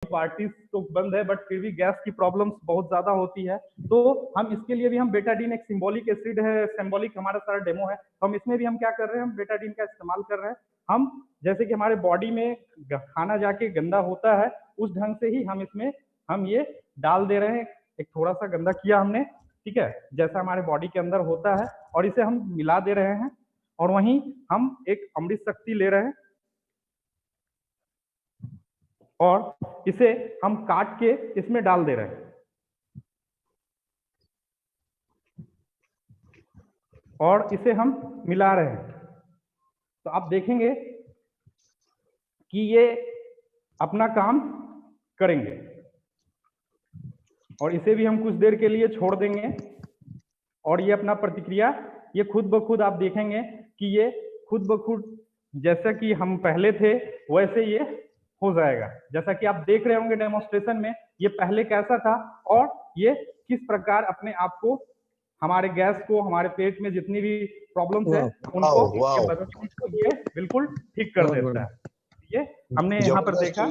Parties तो बंद है, बट फिर भी गैस की प्रॉब्लम्स बहुत ज्यादा होती है। तो हम इसके लिए भी हम बेटाडीन, एक सिंबॉलिक एसिड है, सिंबॉलिक हमारा सारा डेमो है, तो हम इसमें भी हम क्या कर रहे हैं, हम बेटाडीन का इस्तेमाल कर रहे हैं। हम जैसे कि हमारे बॉडी में खाना जाके गंदा होता है, उस ढंग से ही हम इसमें हम ये डाल दे रहे हैं। एक थोड़ा सा गंदा किया हमने, ठीक है, जैसा हमारे बॉडी के अंदर होता है, और इसे हम मिला दे रहे हैं। और वहीं हम एक अमृत शक्ति ले रहे हैं और इसे हम काट के इसमें डाल दे रहे हैं, और इसे हम मिला रहे हैं। तो आप देखेंगे कि ये अपना काम करेंगे, और इसे भी हम कुछ देर के लिए छोड़ देंगे, और ये अपना प्रतिक्रिया ये खुद ब खुद आप देखेंगे कि ये खुद ब खुद जैसा कि हम पहले थे वैसे ये हो जाएगा। जैसा कि आप देख रहे होंगे डेमोन्स्ट्रेशन में, ये पहले कैसा था और ये किस प्रकार अपने आप को, हमारे गैस को, हमारे पेट में जितनी भी प्रॉब्लम्स है उनको ये बिल्कुल ठीक कर देता है। ये हमने यहाँ पर देखा,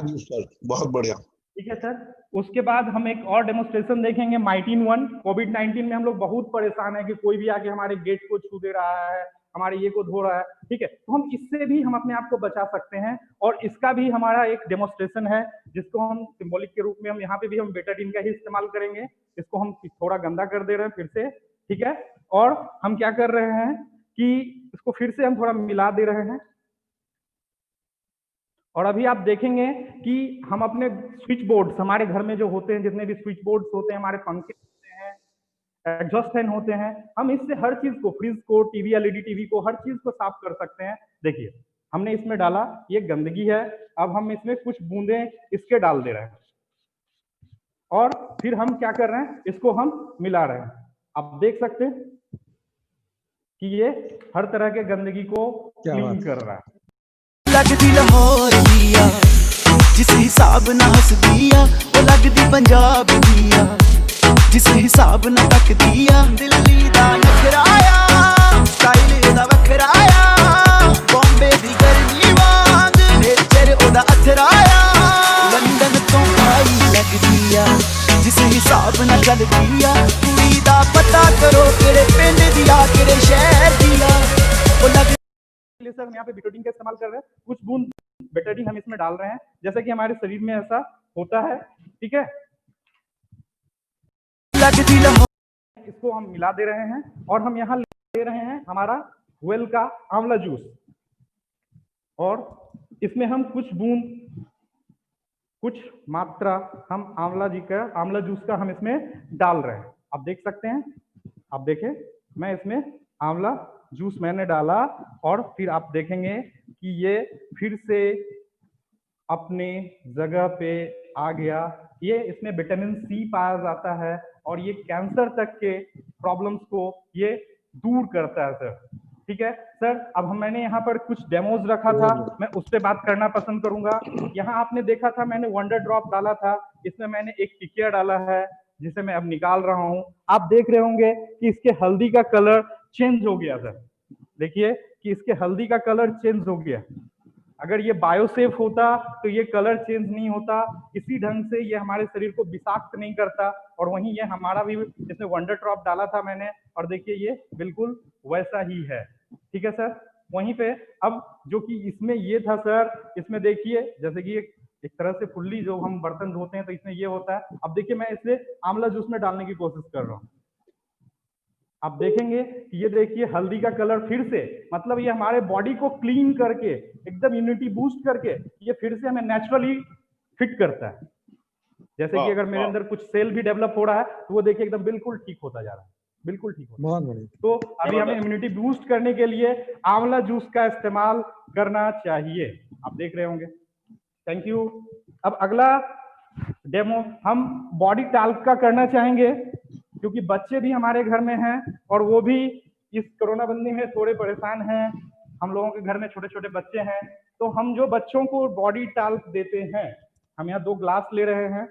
बहुत बढ़िया, ठीक है सर। उसके बाद हम एक और डेमोन्स्ट्रेशन देखेंगे, माइटिन-1। कोविड-19 में हम लोग बहुत परेशान है कि कोई भी आके हमारे गेट को छू दे रहा है, हमारे ये को धो रहा है, ठीक है, तो हम इससे भी हम अपने आप को बचा सकते हैं। और इसका भी हमारा एक डेमोन्स्ट्रेशन है, जिसको हम सिंबॉलिक के रूप में हम यहाँ पे भी हम बेटाडीन का ही इस्तेमाल करेंगे। इसको हम थोड़ा गंदा कर दे रहे हैं फिर से, ठीक है, और हम क्या कर रहे हैं कि इसको फिर से हम थोड़ा मिला दे रहे हैं। और अभी आप देखेंगे कि हम अपने स्विच बोर्ड्स, हमारे घर में जो होते हैं, जितने भी स्विच बोर्ड्स होते हैं, हमारे पंखे होते हैं, एग्जॉस्ट फैन होते हैं, हम इससे हर चीज को, फ्रिज को, टीवी, एलईडी टीवी को, हर चीज को साफ कर सकते हैं। देखिए हमने इसमें डाला, ये गंदगी है, अब हम इसमें कुछ बूंदे इसके डाल दे रहे हैं, और फिर हम क्या कर रहे हैं, इसको हम मिला रहे हैं। आप देख सकते हैं कि ये हर तरह के गंदगी को क्लीन कर रहा है। लगदी लाहौर दिया जिस हिसाब ना हस दिया, वो लगदी पंजाब दिया जिस हिसाब ना तक दिया। दिल्ली दा नखराया स्टाइल दा वखराया, बॉम्बे दी गर्मी वांग नेचर ओदा अथराया। लंदन तो आई लगदी आ जिस हिसाब ना चल दिया, कुड़ी दा पता करो केड़े पिंड दिया केड़े शहर दिया। वो लग सर हम यहाँ पे बेटाडीन का इस्तेमाल कर रहे हैं, कुछ बूंद बेटाडीन हम इसमें डाल रहे हैं, जैसा कि हमारे शरीर में ऐसा होता है, ठीक है। इसको हम मिला दे रहे हैं, और हम यहाँ ले रहे हैं हमारा वेल का आंवला जूस, और इसमें हम कुछ बूंद, कुछ मात्रा हम आंवला जूस का हम इसमें डाल रहे हैं। आप देख सकते हैं, आप देखें, मैं इसमें आंवला जूस मैंने डाला, और फिर आप देखेंगे कि ये फिर से अपने जगह पे आ गया। ये इसमें विटामिन सी पाया जाता है, और ये कैंसर तक के प्रॉब्लम्स को ये दूर करता है सर, ठीक है सर। अब मैंने यहाँ पर कुछ डेमोज रखा था, मैं उस पर बात करना पसंद करूंगा। यहाँ आपने देखा था मैंने वंडर ड्रॉप डाला था, इसमें मैंने एक टिकिया डाला है जिसे मैं अब निकाल रहा हूँ। आप देख रहे होंगे कि इसके हल्दी का कलर चेंज हो गया सर, देखिए कि इसके हल्दी का कलर चेंज हो गया। अगर ये बायोसेफ होता तो ये कलर चेंज नहीं होता, इसी ढंग से ये हमारे शरीर को विषाक्त नहीं करता। और वहीं ये हमारा भी, इसमें वंडर ड्रॉप डाला था मैंने, और देखिए ये बिल्कुल वैसा ही है, ठीक है सर। वहीं पे अब जो कि इसमें ये था सर, इसमें देखिए जैसे कि एक तरह से फुल्ली जो हम बर्तन धोते हैं तो इसमें ये होता है। अब देखिए मैं इसे आंवला जूस में डालने की कोशिश कर रहा हूँ, आप देखेंगे कि ये देखिए हल्दी का कलर फिर से, मतलब ये हमारे बॉडी को क्लीन करके, एकदम इम्यूनिटी बूस्ट करके ये फिर से हमें नेचुरली फिट करता है। जैसे कि अगर मेरे अंदर कुछ सेल भी डेवलप हो रहा है तो वो देखिए एकदम बिल्कुल ठीक होता जा रहा है, बिल्कुल ठीक होता है। तो अभी हमें इम्यूनिटी बूस्ट करने के लिए आंवला जूस का इस्तेमाल करना चाहिए, आप देख रहे होंगे। Thank you. अब अगला डेमो हम बॉडी टाल्क का करना चाहेंगे, क्योंकि बच्चे भी हमारे घर में हैं और वो भी इस कोरोना बंदी में थोड़े परेशान हैं। हम लोगों के घर में छोटे छोटे बच्चे हैं, तो हम जो बच्चों को बॉडी टाल्क देते हैं, हम यहाँ 2 ग्लास ले रहे हैं।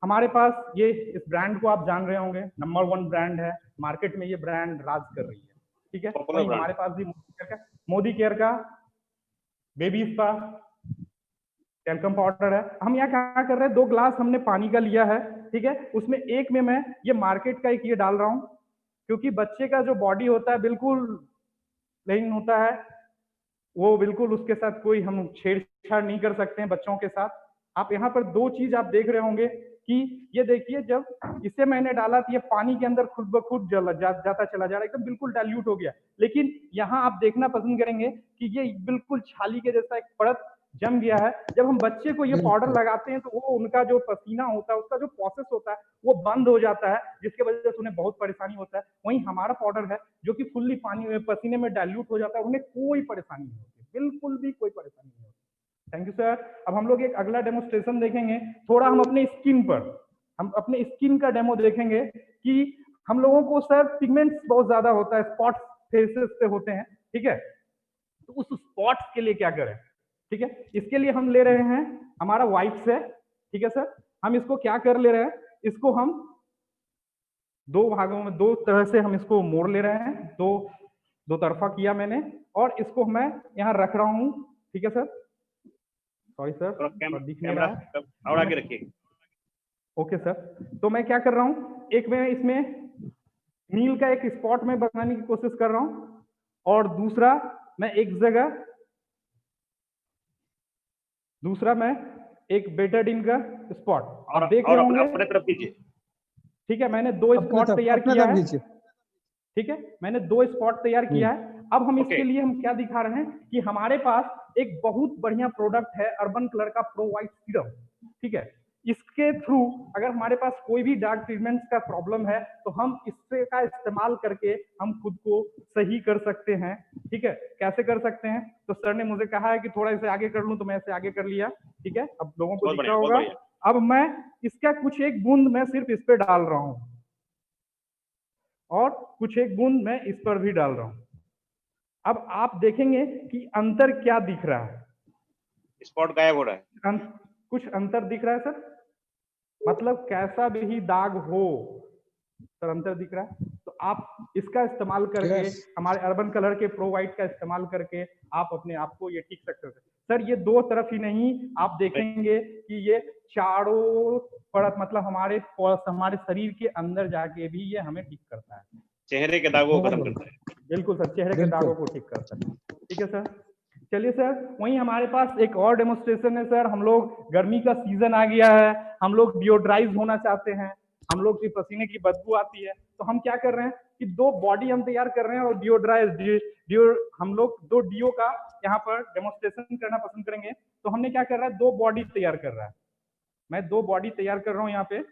हमारे पास ये, इस ब्रांड को आप जान रहे होंगे, नंबर 1 ब्रांड है मार्केट में, ये ब्रांड राज कर रही है, ठीक है। तो हमारे पास भी मोदी केयर का बेबी स्पा, टैल्कम पाउडर है। हम यहाँ क्या कर रहे हैं, 2 ग्लास हमने पानी का लिया है, ठीक है, उसमें एक में मैं ये मार्केट का एक ये डाल रहा हूँ, क्योंकि बच्चे का जो बॉडी होता है बिल्कुल प्लेन होता है, वो बिल्कुल उसके साथ कोई हम छेड़छाड़ नहीं कर सकते हैं बच्चों के साथ। आप यहाँ पर 2 चीज आप देख रहे होंगे कि ये देखिए, जब इसे मैंने डाला तो ये पानी के अंदर खुद ब खुद जाता चला जा रहा है, एकदम बिल्कुल डाइल्यूट हो गया। लेकिन यहाँ आप देखना पसंद करेंगे कि ये बिल्कुल छाली के जैसा एक परत जम गया है। जब हम बच्चे को ये पाउडर लगाते हैं तो वो उनका जो पसीना होता है, उसका जो प्रोसेस होता है वो बंद हो जाता है, जिसके वजह से उन्हें बहुत परेशानी होता है। वहीं हमारा पाउडर है जो कि फुल्ली पानी में पसीने में डाइल्यूट हो जाता है, उन्हें कोई परेशानी नहीं होती, बिल्कुल भी कोई परेशानी नहीं होती। Thank you sir. अब हम लोग एक अगला डेमोस्ट्रेशन देखेंगे, थोड़ा हम अपने स्किन पर, हम अपने स्किन का डेमो देखेंगे कि हम लोगों को सर पिगमेंट्स बहुत ज्यादा होता है, स्पॉट्स फेसेस पे होते हैं, ठीक है, तो उस स्पॉट्स के लिए क्या करें, ठीक है। इसके लिए हम ले रहे हैं हमारा वाइप्स है, ठीक है सर। हम इसको क्या कर ले रहे हैं, इसको हम 2 भागों में 2 तरह से हम इसको मोड़ ले रहे हैं, दो तरफा किया मैंने, और इसको मैं यहाँ रख रहा हूँ, ठीक है सर। सॉरी सर, दिख नहीं रहा है, और आगे रखिए। Okay sir. तो मैं क्या कर रहा हूँ, एक मैं इसमें नील का एक स्पॉट में बनाने की कोशिश कर रहा हूँ, और दूसरा मैं एक बेटाडीन का स्पॉट, और देख रहे होंगे, अपने तरफ कीजिए। ठीक है, मैंने 2 स्पॉट तैयार किया है, ठीक है, मैंने 2 स्पॉट तैयार किया है। अब हम इसके लिए हम क्या दिखा रहे हैं कि हमारे पास एक बहुत बढ़िया प्रोडक्ट है, अर्बन कलर का प्रो वाइट सीरम, ठीक है। इसके थ्रू अगर हमारे पास कोई भी डार्क पिगमेंट्स का प्रॉब्लम है तो हम इससे का इस्तेमाल करके हम खुद को सही कर सकते हैं, ठीक है। कैसे कर सकते हैं, तो सर ने मुझे कहा है कि थोड़ा इसे आगे कर लूं, तो मैं इसे आगे कर लिया, ठीक है। अब लोगों को दिख रहा होगा। अब मैं इसका कुछ एक बूंद मैं सिर्फ इस पे डाल रहा हूं, और कुछ एक बूंद मैं इस पर भी डाल रहा हूं। अब आप देखेंगे कि अंतर क्या दिख रहा है, स्पॉट गायब हो रहा है, कुछ अंतर दिख रहा है सर, मतलब कैसा भी दाग हो सर, अंतर दिख रहा है। तो आप इसका इस्तेमाल करके हमारे अर्बन कलर के प्रो वाइट का इस्तेमाल करके आप अपने आप को ये ठीक सकते हैं सर। ये 2 तरफ ही नहीं, आप देखेंगे कि ये चारों परत, मतलब हमारे शरीर के अंदर जाके भी ये हमें ठीक करता है, चेहरे के दागों को खत्म करता है। बिल्कुल सर, चेहरे के दागों को ठीक करता है, ठीक है सर। चलिए सर, वहीं हमारे पास एक और डेमोस्ट्रेशन है सर। हम लोग गर्मी का सीजन आ गया है, हम लोग डिओड्राइज होना चाहते हैं, हम लोग की पसीने की बदबू आती है, तो हम क्या कर रहे हैं कि 2 बॉडी हम तैयार कर रहे हैं, और हम लोग 2 डीओ का यहाँ पर डेमोस्ट्रेशन करना पसंद करेंगे। तो हमने क्या कर रहा है, 2 बॉडी तैयार कर रहा है, मैं 2 बॉडी तैयार कर रहा हूँ यहाँ पे।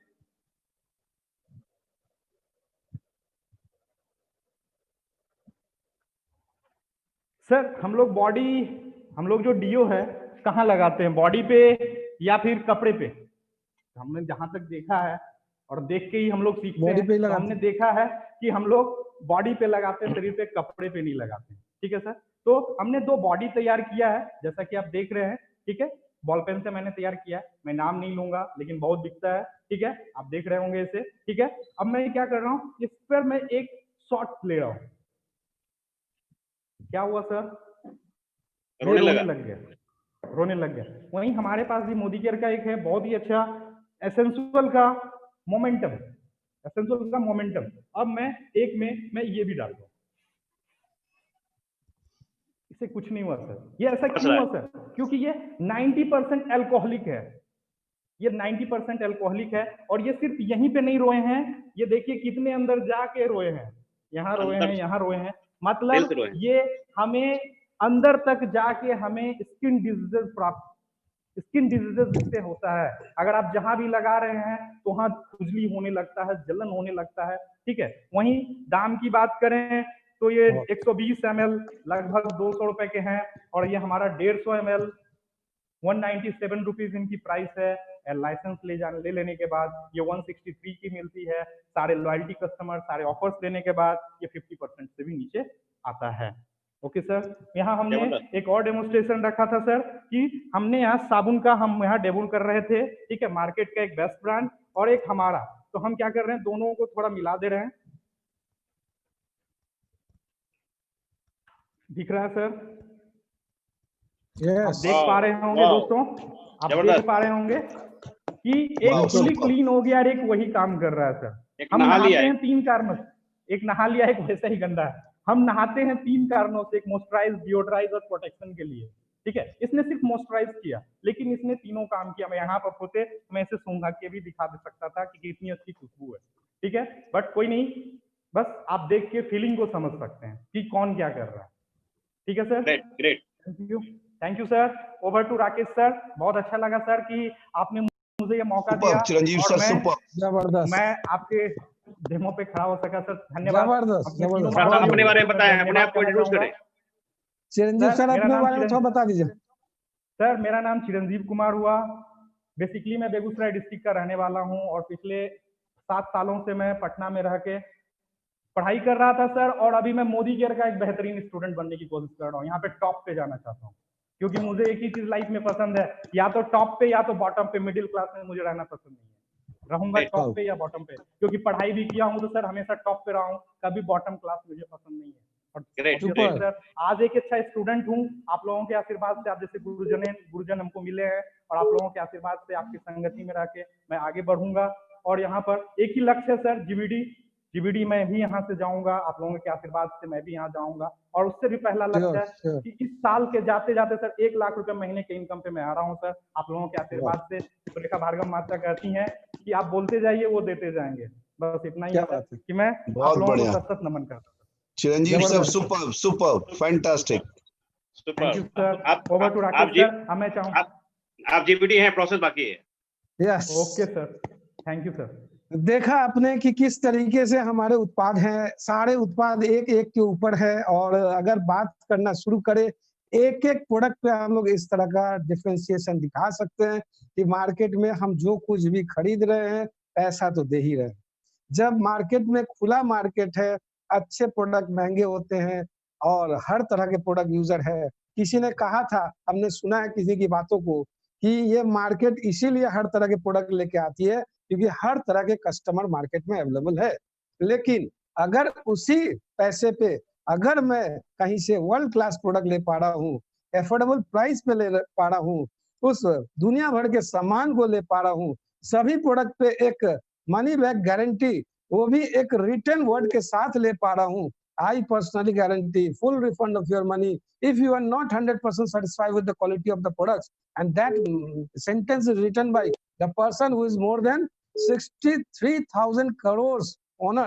सर हम लोग जो डीओ है कहाँ लगाते हैं, बॉडी पे या फिर कपड़े पे? हमने जहां तक देखा है और देख के ही हम लोग सीखते हैं, तो हमने देखा है कि हम लोग बॉडी पे लगाते हैं, शरीर पे, कपड़े पे नहीं लगाते हैं, ठीक है सर। तो हमने 2 बॉडी तैयार किया है, जैसा कि आप देख रहे हैं, ठीक है। बॉल पेन से मैंने तैयार किया है, मैं नाम नहीं लूंगा लेकिन बहुत दिखता है, ठीक है, आप देख रहे होंगे इसे, ठीक है। अब मैं क्या कर रहा हूँ, इस पर मैं एक शॉट ले रहा हूँ। क्या हुआ सर, रोने लग गया। वहीं हमारे पास भी मोदी केयर का एक है, बहुत ही अच्छा, एसेंशियल का मोमेंटम। अब मैं एक में मैं ये भी डाल दूं, इससे कुछ नहीं हुआ सर। ये ऐसा क्यों हुआ सर, क्योंकि ये 90% अल्कोहलिक है, ये 90% अल्कोहलिक है, और ये सिर्फ यहीं पे नहीं रोए हैं, ये देखिए कितने अंदर जाके रोए हैं, यहाँ रोए हैं, यहाँ रोए हैं, मतलब ये हमें अंदर तक जाके हमें स्किन डिजीजेस जिससे होता है, अगर आप जहां भी लगा रहे हैं तो वहां खुजली होने लगता है, जलन होने लगता है, ठीक है। वहीं दाम की बात करें तो ये 120 ml लगभग 200 रुपए के हैं, और ये हमारा 150 ml 197 रुपीज इनकी प्राइस है। लाइसेंस ले लेने के बाद ये 163 की मिलती है, सारे लॉयल्टी कस्टमर, सारे ऑफर्स लेने के बाद ये 50% से भी नीचे आता है। ओके सर, यहाँ हमने एक और डेमोस्ट्रेशन रखा था सर, कि हमने यहाँ साबुन का हम यहाँ डेमो कर रहे थे, ठीक है, मार्केट का एक बेस्ट ब्रांड और एक हमारा, तो हम क्या कर रहे हैं, दोनों को थोड़ा मिला दे रहे हैं, दिख रहा है सर, आप देख पा रहे होंगे दोस्तों, आप देख पा रहे होंगे कि एक फुली क्लीन हो गया और एक वही काम कर रहा है सर। हम नहाते हैं 3 कारणों से, एक नहा लिया, एक वैसे ही गंदा है। हम नहाते हैं 3 कारणों से, एक मॉइस्चराइज, डिओड्राइज और प्रोटेक्शन के लिए, ठीक है। इसने सिर्फ मॉइस्चराइज किया, लेकिन इसने तीनों काम किया। मैं यहाँ पर होते मैं इसे सूंघा के भी दिखा दे सकता था कि कितनी अच्छी खुशबू है, ठीक है, बट कोई नहीं, बस आप देख के फीलिंग को समझ सकते हैं कि कौन क्या कर रहा है, ठीक है sir. Great, thank you sir. Over to Rakesh sir. बहुत अच्छा लगा सर कि आपने मुझे ये मौका दिया, चिरंजीव सर, सुपर, जबरदस्त। मैं आपके डेमो पे खड़ा हो सका सर, धन्यवाद। जबरदस्त। अपने बारे में बताएं, अपने आप को इंट्रोड्यूस करें। चिरंजीव सर, अपने बारे में थोड़ा बता दीजिए। सर मेरा नाम चिरंजीव कुमार हुआ। बेसिकली मैं बेगूसराय डिस्ट्रिक्ट का रहने वाला हूं और पिछले 7 सालों से मैं पटना में रह के पढ़ाई कर रहा था सर, और अभी मैं मोदी केयर का एक बेहतरीन स्टूडेंट बनने की कोशिश कर रहा हूँ। यहाँ पे टॉप पे जाना चाहता हूँ, क्योंकि मुझे एक ही चीज लाइफ में पसंद है, या तो टॉप पे या तो बॉटम पे। मिडिल क्लास में मुझे रहना पसंद नहीं है, रहूंगा टॉप पे या बॉटम पे, क्योंकि पढ़ाई भी किया हूँ तो सर हमेशा टॉप पे रहा हूँ, कभी बॉटम क्लास मुझे पसंद नहीं है। और सर आज एक अच्छा स्टूडेंट हूँ, आप लोगों के आशीर्वाद से, आप जैसे गुरुजन हमको मिले हैं, और आप लोगों के आशीर्वाद से, आपकी संगति में रह के मैं आगे बढ़ूंगा। और यहाँ पर एक ही लक्ष्य है सर, जीबीडी मैं भी यहाँ से जाऊंगा, आप लोगों के आशीर्वाद से मैं भी यहाँ जाऊंगा। और उससे भी पहला लक्ष्य है कि इस साल के जाते जाते सर 1 लाख रुपए महीने के इनकम पे मैं आ रहा हूँ सर, आप लोगों के आशीर्वाद से। सुरेखा भार्गव माता कहती हैं कि आप बोलते जाइए, वो देते जाएंगे। बस इतना ही है कि मैं आप लोगों को सतत नमन करता हूँ। Chiranjeev sir, super super, fantastic. Thank you sir. Over to Rakesh sir. मैं चाहूँ आप जीपीटी हैं, प्रोसेस बाकी है। Yes, okay sir, thank you sir. देखा आपने कि किस तरीके से हमारे उत्पाद हैं, सारे उत्पाद एक एक के ऊपर है। और अगर बात करना शुरू करें एक एक प्रोडक्ट पे, हम लोग इस तरह का डिफरेंशिएशन दिखा सकते हैं कि मार्केट में हम जो कुछ भी खरीद रहे हैं, पैसा तो दे ही रहे हैं। जब मार्केट में खुला मार्केट है, अच्छे प्रोडक्ट महंगे होते हैं और हर तरह के प्रोडक्ट यूजर है। किसी ने कहा था, हमने सुना है किसी की बातों को, कि ये मार्केट इसीलिए हर तरह के प्रोडक्ट लेके आती है क्योंकि हर तरह के कस्टमर मार्केट में अवेलेबल है। लेकिन अगर उसी पैसे पे अगर मैं कहीं से वर्ल्ड क्लास प्रोडक्ट ले पा रहा हूँ, एफोर्डेबल प्राइस पे ले पा रहा हूँ, उस दुनिया भर के सामान को ले पा रहा हूँ, सभी प्रोडक्ट पे एक मनी बैक गारंटी, वो भी एक रिटर्न वर्ड के साथ ले पा रहा हूँ। I personally guarantee full refund of your money if you are not 100% satisfied with the quality of the products. And that sentence is written by the person who is more than 63,000 crores owner.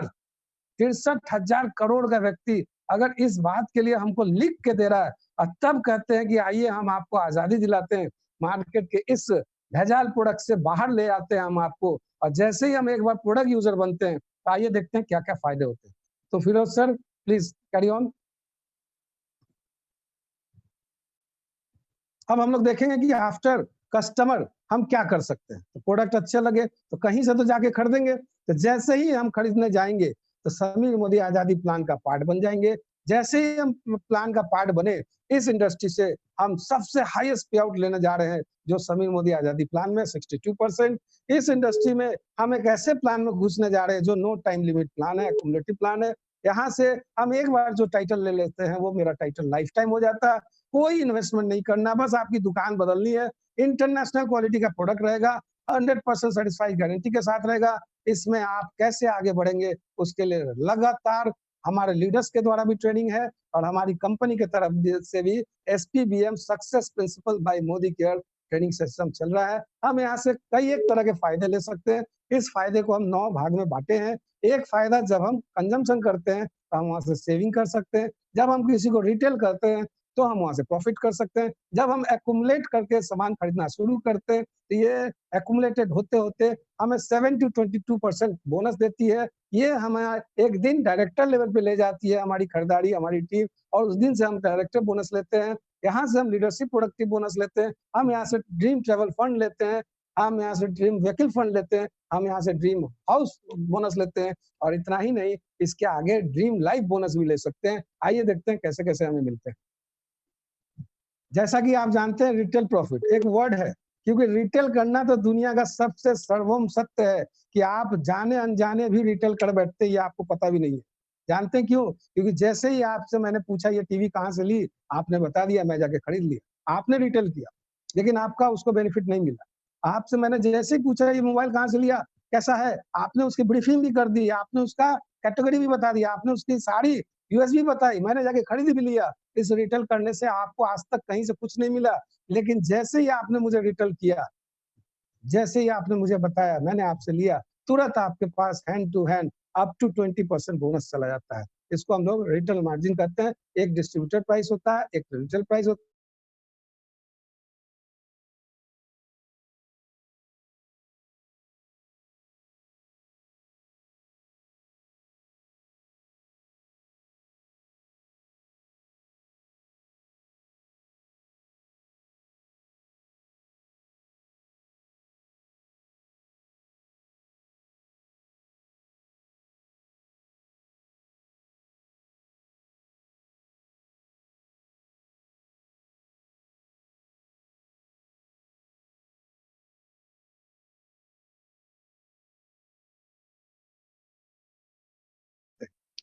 63,000 crore का व्यक्ति अगर इस बात के लिए हमको लिख के दे रहा है, और तब कहते हैं कि आइए हम आपको आजादी दिलाते हैं, मार्केट के इस भेजाल प्रोडक्ट से बाहर ले आते हैं हम आपको, और जैसे ही हम एक बार प्रोडक्ट यूजर बनते हैं, तो आइए देखते हैं क्या क्या फायदे होते हैं। तो Firoz sir, please carry on. अब हम लोग देखेंगे कि आफ्टर कस्टमर हम क्या कर सकते हैं। तो प्रोडक्ट अच्छे लगे तो कहीं से तो जाके खरीदेंगे, तो जैसे ही हम खरीदने जाएंगे तो समीर मोदी आजादी प्लान का पार्ट बन जाएंगे। जैसे ही हम प्लान का पार्ट बने, इस इंडस्ट्री से हम सबसे हाईएस्ट पे आउट लेने जा रहे हैं, जो समीर मोदी आजादी प्लान में 62%। इस इंडस्ट्री में हम एक ऐसे प्लान में घुसने जा रहे हैं जो नो टाइम लिमिट प्लान है, एक्युमुलेटिव प्लान है। यहाँ से हम एक बार जो टाइटल ले लेते हैं, वो मेरा टाइटल लाइफ टाइम हो जाता है। कोई इन्वेस्टमेंट नहीं करना, बस आपकी दुकान बदलनी है। इंटरनेशनल क्वालिटी का प्रोडक्ट रहेगा, 100% सेटिस्फाइड गारंटी के साथ रहेगा। इसमें आप कैसे आगे बढ़ेंगे, उसके लिए लगातार हमारे लीडर्स के द्वारा भी ट्रेनिंग है, और हमारी कंपनी के तरफ से भी SPBM success principal bye Modi care training system चल रहा है। हम यहाँ से कई एक तरह के फायदे ले सकते हैं। इस फायदे को हम 9 भाग में बांटे हैं। एक फायदा, जब हम कंजम्पशन करते हैं तो हम वहां से सेविंग कर सकते हैं। जब हम किसी को रिटेल करते हैं तो हम वहां से प्रॉफिट कर सकते हैं। जब हम एक्युमुलेट करके सामान खरीदना शुरू करते हैं तो ये एक्युमुलेटेड होते होते हमें 7 to 22% बोनस देती है। ये हमें एक दिन डायरेक्टर लेवल पे ले जाती है, हमारी खरीदारी, हमारी टीम, और उस दिन से हम डायरेक्टर बोनस लेते हैं। यहाँ से हम लीडरशिप प्रोडक्टिव बोनस लेते हैं। हम यहाँ से ड्रीम ट्रेवल फंड लेते हैं, हम यहाँ से ड्रीम व्हीकल फंड लेते हैं, हम यहाँ से ड्रीम हाउस बोनस लेते हैं, और इतना ही नहीं, इसके आगे ड्रीम लाइफ बोनस भी ले सकते हैं। आइए देखते हैं कैसे कैसे हमें मिलते हैं। जैसा कि आप जानते हैं, रिटेल प्रॉफिट एक वर्ड है, क्योंकि रिटेल करना तो दुनिया का सबसे सर्वोम सत्य है कि आप जाने अनजाने भी रिटेल कर बैठते हैं, ये आपको पता भी नहीं है। जानते हैं क्यों? क्योंकि जैसे ही आपसे मैंने पूछा ये टीवी कहाँ से ली, आपने बता दिया, मैं जाके खरीद लिया। आपने रिटेल किया, लेकिन आपका उसको बेनिफिट नहीं मिला। आपसे मैंने जैसे ही पूछा ये मोबाइल कहाँ से लिया, कैसा है, आपने उसकी ब्रीफिंग भी कर दी, आपने उसका कैटेगरी भी बता दिया, आपने उसकी सारी यूएसबी बताई, मैंने जाके खरीद भी लिया। इस रिटेल करने से आपको आज तक कहीं से कुछ नहीं मिला, लेकिन जैसे ही आपने मुझे रिटेल किया, जैसे ही आपने मुझे बताया, मैंने आपसे लिया, तुरंत आपके पास hand to hand up to 20% bonus चला जाता है। इसको हम लोग रिटेल मार्जिन कहते हैं। एक डिस्ट्रीब्यूटर प्राइस होता है, एक रिटेल प्राइस होता है।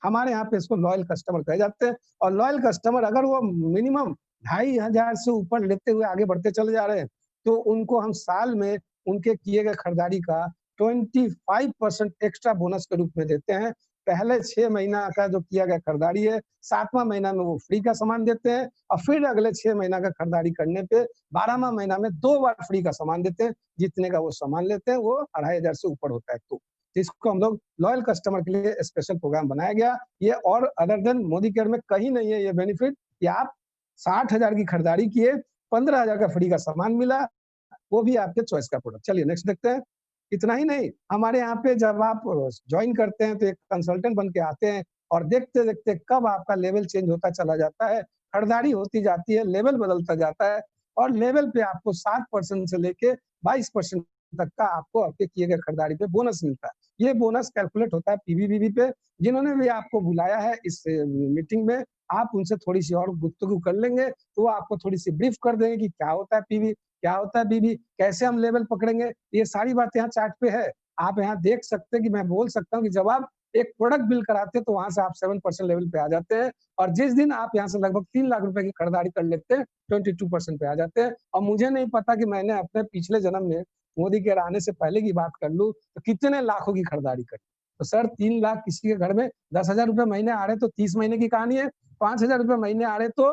हमारे यहाँ पे इसको लॉयल कस्टमर कहे जाते हैं। और लॉयल कस्टमर अगर वो मिनिमम 2,500 से ऊपर लेते हुए आगे बढ़ते चले जा रहे हैं, तो उनको हम साल में उनके किए गए खरीदारी का 25% एक्स्ट्रा बोनस के रूप में देते हैं। पहले 6 महीना का जो किया गया खरीदारी है, 7वां महीना में वो फ्री का सामान देते हैं, और फिर अगले 6 महीना का खरीदारी करने पे 12वां महीना में 2 बार फ्री का सामान देते हैं। जितने का वो सामान लेते हैं वो 2,500 से ऊपर होता है। तो इसको हम लोग लॉयल कस्टमर के लिए स्पेशल प्रोग्राम बनाया गया। ये और अदर देन मोदी केयर में कहीं नहीं है ये बेनिफिट कि आप 60,000 की खरीदारी किए, 15,000 का फ्री का सामान मिला, वो भी आपके चॉइस का प्रोडक्ट। चलिए नेक्स्ट देखते हैं। इतना ही नहीं, हमारे यहाँ पे जब आप ज्वाइन करते हैं तो एक कंसल्टेंट बन के आते हैं, और देखते देखते कब आपका लेवल चेंज होता चला जाता है, खरीदारी होती जाती है, लेवल बदलता जाता है, और लेवल पे आपको 7% से लेके 22% तक का आपको आपके किए गए खरीदारी पे बोनस मिलता है। ये बोनस कैलकुलेट होता है पीवीबीवी पे। जिन्होंने भी आपको बुलाया है इस मीटिंग में, आप उनसे थोड़ी सी और गुफ्तगू कर लेंगे, तो वो आपको थोड़ी सी ब्रीफ कर देंगे कि क्या होता है पीवी, क्या होता है बीबी, कैसे हम लेवल पकड़ेंगे। ये सारी बातें यहाँ चार्ट पे है, आप यहाँ देख सकते हैं कि मैं बोल सकता हूँ कि जब आप एक प्रोडक्ट बिल कराते हैं तो वहां से आप 7% लेवल पे आ जाते हैं, और जिस दिन आप यहाँ से लगभग 3 लाख रुपए की खरीदारी कर लेते हैं 22% पे आ जाते हैं। और मुझे नहीं पता कि मैंने अपने पिछले जन्म में मोदी के आने से पहले की बात कर लूं तो कितने लाखों की खरीदारी करी। तो सर 3 लाख किसी के घर में 10,000 रुपए महीने आ रहे तो 30 महीने की कहानी है, 5,000 रुपए महीने आ रहे तो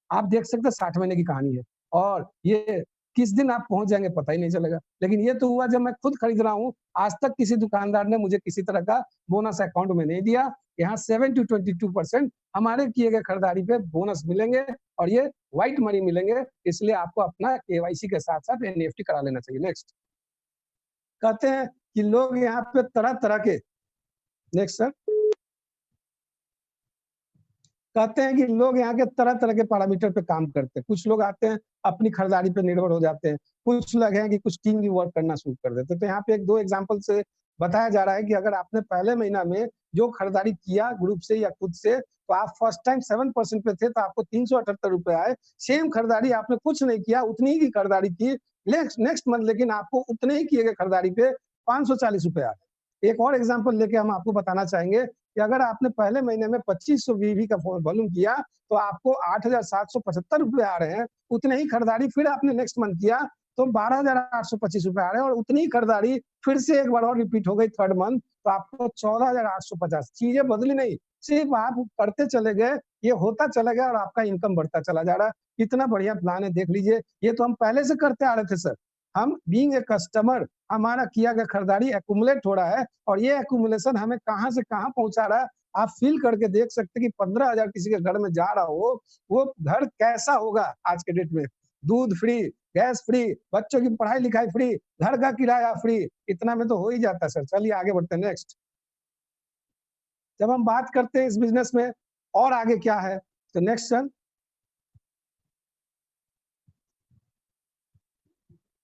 आप देख सकते हैं 60 महीने की कहानी है। और ये किस दिन आप पहुंच जाएंगे पता ही नहीं चलेगा। लेकिन ये तो हुआ जब मैं खुद खरीद रहा हूँ, आज तक किसी दुकानदार ने मुझे किसी तरह का बोनस अकाउंट में नहीं दिया। यहाँ 7 to 22% हमारे किए गए खरीदारी पे बोनस मिलेंगे, और ये व्हाइट मनी मिलेंगे। इसलिए आपको अपना केवाईसी के साथ साथ एनईएफटी करा लेना चाहिए। नेक्स्ट कहते हैं कि लोग यहाँ पे तरह तरह के, नेक्स्ट सर, कहते हैं कि लोग यहाँ के तरह तरह के पैरामीटर पे काम करते हैं। कुछ लोग आते हैं अपनी खरीदारी पे निर्भर हो जाते हैं, कुछ लोग हैं कि कुछ टीम भी वर्क करना शुरू कर देते हैं। तो यहाँ पे 1-2 एग्जांपल से बताया जा रहा है कि अगर आपने पहले महीना में जो खरीदारी किया ग्रुप से या खुद से, तो आप फर्स्ट टाइम 7% पे थे तो आपको 378 रुपए आए। सेम खरीदारी आपने कुछ नहीं किया, उतनी ही की खरीदारी की, नेक्स्ट मंथ लेकिन आपको उतने ही किए गए खरीदारी पे 540 रुपए आ गए। एक और एग्जाम्पल लेके हम आपको बताना चाहेंगे कि अगर आपने पहले महीने में 2500 वीवी का वॉल्यूम किया तो आपको 8,775 रुपए आ रहे हैं। उतने ही खरीदारी फिर आपने नेक्स्ट मंथ किया तो 12,825 रुपए आ रहे हैं, और उतनी ही खरीदारी फिर से एक बार और रिपीट हो गई थर्ड मंथ तो आपको 14,850। चीजें बदली नहीं, सिर्फ आप करते चले गए, ये होता चला गया और आपका इनकम बढ़ता चला जा रहा है। इतना बढ़िया प्लान है, देख लीजिए। ये तो हम पहले से करते आ रहे थे सर। हम बीइंग ए कस्टमर, हमारा किया गया खरीदारी एक्यूमुलेट हो रहा है, और ये एक्यूमुलेशन हमें कहां से कहां पहुंचा रहा है आप फील करके देख सकते हैं कि 15,000 किसी के घर में जा रहा हो, वो घर कैसा होगा आज के डेट में। दूध फ्री, गैस फ्री, बच्चों की पढ़ाई लिखाई फ्री, घर का किराया फ्री, इतना में तो हो ही जाता है सर। चलिए आगे बढ़ते हैं। नेक्स्ट, जब हम बात करते हैं इस बिजनेस में और आगे क्या है, तो नेक्स्ट सर,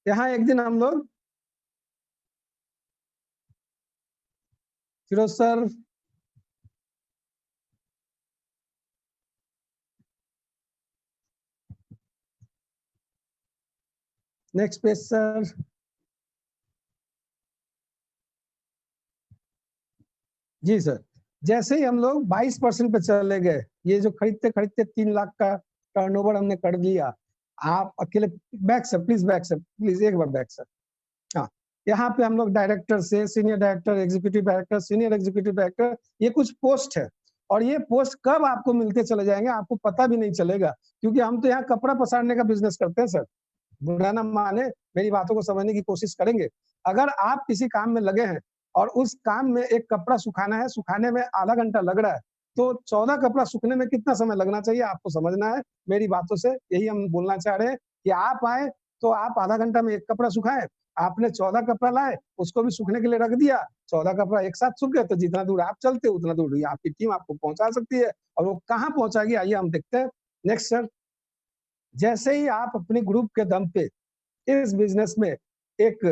यहाँ एक दिन हम लोग Firoz sir, next page sir, जी सर। जैसे ही हम लोग 22% पे चले गए, ये जो खरीदते खरीदते 3 लाख का टर्नओवर हमने कर लिया, आप अकेले बैक सर, प्लीज एक बार बैक सर। हाँ, यहाँ पे हम लोग डायरेक्टर से senior director, executive director, senior executive director, ये कुछ पोस्ट है और ये पोस्ट कब आपको मिलते चले जाएंगे आपको पता भी नहीं चलेगा, क्योंकि हम तो यहाँ कपड़ा पसारने का बिजनेस करते हैं सर। बुरा ना माने, मेरी बातों को समझने की कोशिश करेंगे। अगर आप किसी काम में लगे हैं और उस काम में एक कपड़ा सुखाना है, सुखाने में आधा घंटा लग रहा है, तो 14 कपड़ा सूखने में कितना समय लगना चाहिए आपको समझना है। मेरी बातों से यही हम बोलना चाह रहे हैं कि आप आए तो आप आधा घंटा में एक कपड़ा सुखाएं, आपने 14 कपड़ा लाए, उसको भी सूखने के लिए रख दिया, 14 कपड़ा एक साथ सूख गए, तो जितना दूर आप चलते उतना दूर आपकी टीम आपको पहुंचा सकती है। और वो कहाँ पहुंचाएगी, आइए हम देखते हैं। Next sir. जैसे ही आप अपने ग्रुप के दम पे इस बिजनेस में एक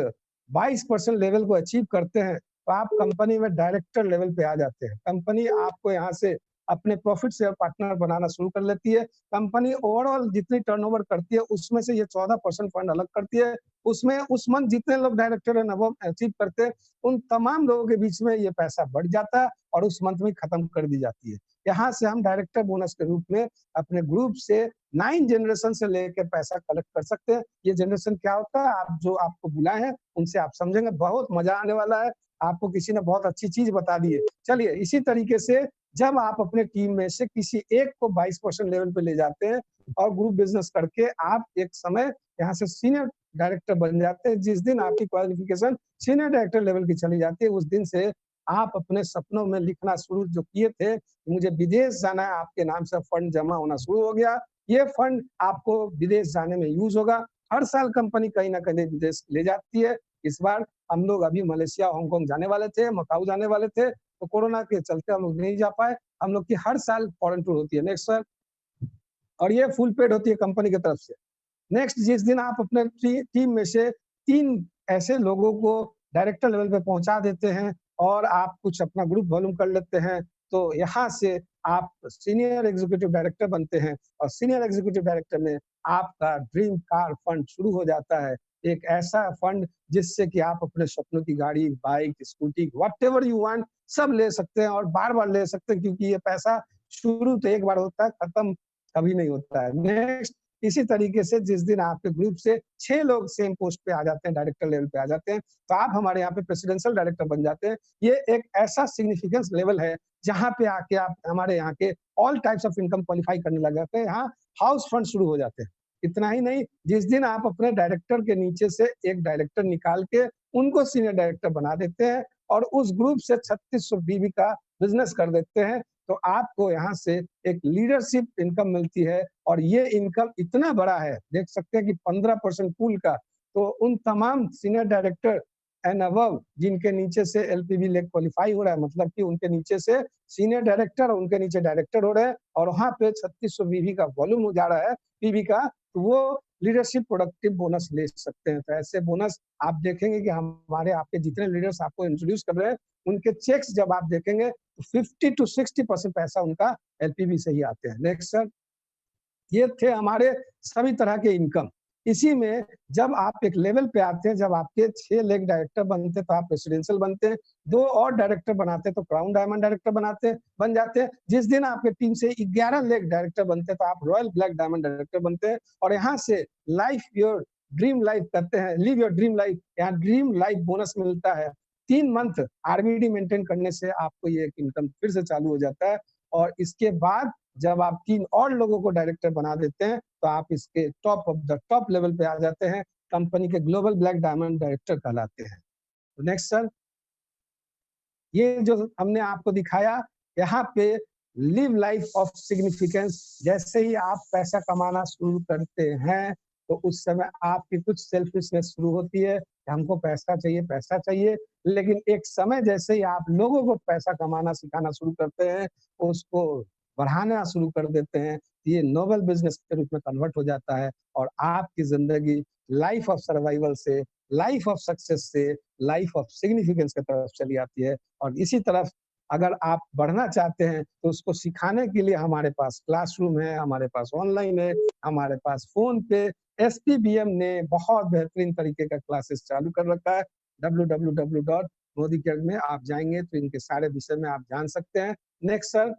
22% लेवल को अचीव करते हैं, तो आप कंपनी में डायरेक्टर लेवल पे आ जाते हैं। कंपनी आपको यहाँ से अपने प्रॉफिट शेयर पार्टनर बनाना शुरू कर लेती है। कंपनी ओवरऑल जितनी टर्नओवर करती है उसमें से ये 14% फंड अलग करती है। उसमें उस मंथ जितने लोग डायरेक्टर एंड अबव अचीव करते हैं, उन तमाम लोगों के बीच में ये पैसा बढ़ जाता है और उस मंथ में खत्म कर दी जाती है। यहाँ से हम डायरेक्टर बोनस के रूप में अपने ग्रुप से 9 जनरेशन से लेकर पैसा कलेक्ट कर सकते हैं। ये जनरेशन क्या होता है, आप जो आपको बुलाए हैं उनसे आप समझेंगे, बहुत मजा आने वाला है। आपको किसी ने बहुत अच्छी चीज बता दी है। चलिए, इसी तरीके से जब आप अपने टीम में से किसी एक को 22% लेवल पे ले जाते हैं और ग्रुप बिजनेस करके आप एक समय यहाँ से सीनियर डायरेक्टर बन जाते हैं, जिस दिन आपकी क्वालिफिकेशन सीनियर डायरेक्टर लेवल की चली जाती है, उस दिन से आप अपने सपनों में लिखना शुरू जो किए थे, मुझे विदेश जाना है, आपके नाम से फंड जमा होना शुरू हो गया। ये फंड आपको विदेश जाने में यूज होगा। हर साल कंपनी कहीं ना कहीं विदेश ले जाती है। इस बार हम लोग अभी मलेशिया, हांगकांग जाने वाले थे, मकाऊ जाने वाले थे, तो कोरोना के चलते हम लोग नहीं जा पाए। हम लोग की हर साल फॉरेन टूर होती है। Next sir. और ये फुल पेड होती है कंपनी की तरफ से। नेक्स्ट, जिस दिन आप अपने टीम में से 3 ऐसे लोगों को डायरेक्टर लेवल पे पहुंचा देते हैं और आप कुछ अपना ग्रुप वॉल्यूम कर लेते हैं, तो यहाँ से आप सीनियर एग्जीक्यूटिव डायरेक्टर बनते हैं और सीनियर एग्जीक्यूटिव डायरेक्टर में आपका ड्रीम कार फंड शुरू हो जाता है। एक ऐसा फंड जिससे कि आप अपने सपनों की गाड़ी, bike, scooty, whatever you want सब ले सकते हैं और बार-बार ले सकते हैं, क्योंकि ये पैसा शुरू तो एक बार होता है, खत्म कभी नहीं होता है। नेक्स्ट, इसी तरीके से जिस दिन आपके ग्रुप से 6 लोग सेम पोस्ट पे आ जाते हैं, डायरेक्टर लेवल पे आ जाते हैं, तो आप हमारे यहाँ पे प्रेसिडेंशियल डायरेक्टर बन जाते हैं। ये एक ऐसा सिग्निफिकेंस लेवल है जहाँ पे आके आप हमारे यहाँ के all types of income qualify करने लग जाते हैं। यहाँ हाउस फंड शुरू हो जाते हैं। इतना ही नहीं, जिस दिन आप अपने डायरेक्टर के नीचे से एक डायरेक्टर निकाल के उनको सीनियर डायरेक्टर बना देते हैं और उस ग्रुप से 3600 बीवी का बिजनेस कर देते हैं, तो आपको यहाँ से एक लीडरशिप इनकम मिलती है। और ये इनकम इतना बड़ा है, देख सकते हैं कि 15% पूल का, तो उन तमाम सीनियर डायरेक्टर एंड अबव जिनके नीचे से एलपीबी लेग क्वालिफाई हो रहा है, मतलब कि उनके नीचे से सीनियर डायरेक्टर और उनके नीचे डायरेक्टर हो रहे हैं और वहाँ पे 3600 बीवी का वॉल्यूम हो जा रहा है पीवी का, तो वो लीडरशिप प्रोडक्टिव बोनस ले सकते हैं। तो ऐसे बोनस आप देखेंगे कि हमारे आपके जितने लीडर्स आपको इंट्रोड्यूस कर रहे हैं, उनके चेक्स जब आप देखेंगे तो 50 to 60% पैसा उनका एलपीबी से ही आते हैं। Next sir. ये थे हमारे सभी तरह के इनकम। इसी में जब आप एक लेवल पे आते हैं, जब आपके 6 लेग डायरेक्टर बनते हैं तो आप प्रेसिडेंशियल बनते हैं, 2 और डायरेक्टर बनाते हैं तो क्राउन डायमंड डायरेक्टर बन जाते हैं। जिस दिन आपके टीम से 11 लेग डायरेक्टर बनते हैं तो आप रॉयल ब्लैक डायमंड डायरेक्टर बनते हैं और यहाँ से लाइफ योर ड्रीम लाइफ करते हैं, लिव योर ड्रीम लाइफ, यहाँ ड्रीम लाइफ बोनस मिलता है। 3 मंथ आरबीडी मेंटेन करने से आपको ये इनकम फिर से चालू हो जाता है और इसके बाद जब आप 3 और लोगों को डायरेक्टर बना देते हैं तो आप इसके top of the top level पे आ जाते हैं, कंपनी के ग्लोबल ब्लैक डायमंड डायरेक्टर कहलाते हैं। तो नेक्स्ट सर। ये जो हमने आपको दिखाया, यहाँ पे लिव लाइफ ऑफ सिग्निफिकेंस, जैसे ही आप पैसा कमाना शुरू करते हैं तो उस समय आपकी कुछ सेल्फिशनेस शुरू होती है, हमको पैसा चाहिए, लेकिन एक समय जैसे ही आप लोगों को पैसा कमाना सिखाना शुरू करते हैं, उसको बढ़ाना शुरू कर देते हैं, ये नोबल बिजनेस के रूप में कन्वर्ट हो जाता है और आपकी जिंदगी लाइफ ऑफ सर्वाइवल से, लाइफ ऑफ सक्सेस से, लाइफ ऑफ सिग्निफिकेंस की तरफ चली आती है। और इसी तरफ अगर आप बढ़ना चाहते हैं तो उसको सिखाने के लिए हमारे पास क्लासरूम है, हमारे पास ऑनलाइन है, हमारे पास फोन पे एसपीबीएम ने बहुत बेहतरीन तरीके का क्लासेस चालू कर रखा है। www.modicare में आप जाएंगे तो इनके सारे विषय में आप जान सकते हैं। Next sir.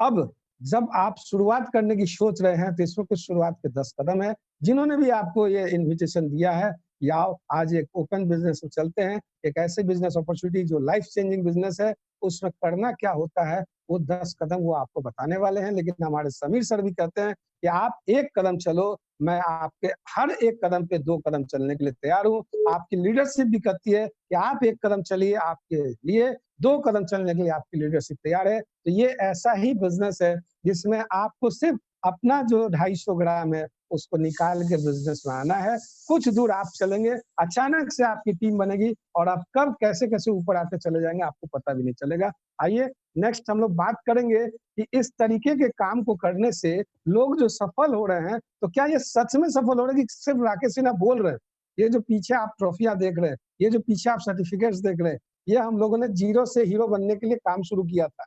अब जब आप शुरुआत करने की सोच रहे हैं तो इसमें कुछ शुरुआत के 10 कदम है। जिन्होंने भी आपको ये इन्विटेशन दिया है, या आओ आज एक ओपन बिजनेस में चलते हैं, एक ऐसे बिजनेस अपॉर्चुनिटी जो लाइफ चेंजिंग बिजनेस है, उसमें करना क्या होता है, वो 10 कदम वो आपको बताने वाले हैं। लेकिन हमारे समीर सर भी कहते हैं कि आप एक कदम चलो, मैं आपके हर एक कदम पे 2 कदम चलने के लिए तैयार हूँ। आपकी लीडरशिप भी कहती है कि आप एक कदम चलिए, आपके लिए 2 कदम चलने के लिए आपकी लीडरशिप तैयार है। तो ये ऐसा ही बिजनेस है जिसमें आपको सिर्फ अपना जो 250 ग्राम है उसको निकाल के बिजनेस में आना है। कुछ दूर आप चलेंगे, अचानक से आपकी टीम बनेगी और आप कब कैसे-कैसे ऊपर आते चले जाएंगे आपको पता भी नहीं चलेगा। आइए नेक्स्ट हम लोग बात करेंगे कि इस तरीके के काम को करने से लोग जो सफल हो रहे हैं, तो क्या ये सच में सफल हो रहे हैं कि सिर्फ राकेश सिन्हा बोल रहे हैं? ये जो पीछे आप ट्रॉफियाँ देख रहे हैं, ये जो पीछे आप सर्टिफिकेट्स देख रहे हैं, ये हम लोगों ने ज़ीरो से हीरो बनने के लिए काम शुरू किया था।